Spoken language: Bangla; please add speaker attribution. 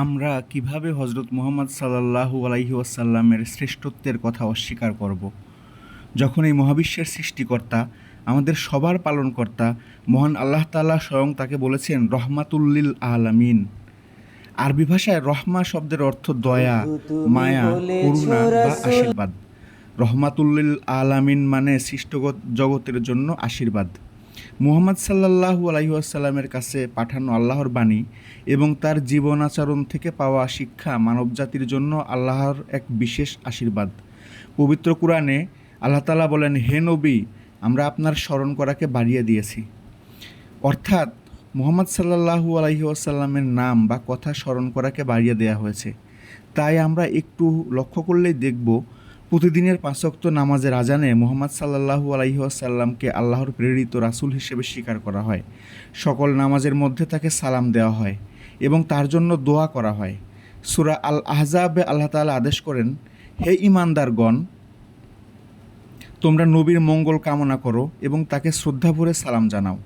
Speaker 1: আমরা কিভাবে হজরত মুহাম্মদ সাল্লাল্লাহু আলাইহি ওয়াসাল্লামের শ্রেষ্ঠত্বের কথা অস্বীকার করব, যখন এই মহাবিশ্বের সৃষ্টিকর্তা, আমাদের সবার পালনকর্তা মহান আল্লাহ তাআলা স্বয়ং তাকে বলেছেন রহমাতুল্লিল আলামিন। আরবি ভাষায় রহমা শব্দের অর্থ দয়া,
Speaker 2: বন্ধু তুমি
Speaker 1: মায়া,
Speaker 2: বলেছ
Speaker 1: করুণা বা
Speaker 2: রাসূল।
Speaker 1: আশীর্বাদ। রহমাতুল্লিল আলামিন মানে সৃষ্ট জগতের জন্য আশীর্বাদ। মুহাম্মদ সাল্লাল্লাহু আলাইহি ওয়াসাল্লামের কাছে পাঠানো আল্লাহর বাণী এবং তার জীবন আচরণ থেকে পাওয়া শিক্ষা মানবজাতির জন্য আল্লাহর এক বিশেষ আশীর্বাদ। পবিত্র কুরআনে আল্লাহ তাআলা বলেন, হে নবী, আমরা আপনার স্মরণ করাকে বাড়িয়ে দিয়েছি। অর্থাৎ মুহাম্মদ সাল্লাল্লাহু আলাইহি ওয়াসাল্লামের নাম বা কথা স্মরণ করাকে বাড়িয়ে দেওয়া হয়েছে। তাই আমরা একটু লক্ষ্য করলেই দেখব, প্রতিদিনের ৫ ওয়াক্ত নামাজের আজানে মুহাম্মদ সাল্লাল্লাহু আলাইহি ওয়াসাল্লামকে আল্লাহর প্রেরিত রাসূল হিসেবে স্বীকার করা হয়। সকল নামাজের মধ্যে তাকে সালাম দেওয়া হয় এবং তার জন্য দোয়া করা হয়। সূরা আল আহজাবে আল্লাহ তাআলা আদেশ করেন, হে ঈমানদারগণ, তোমরা নবীর মঙ্গল কামনা করো এবং তাকে শ্রদ্ধা ভরে সালাম জানাও।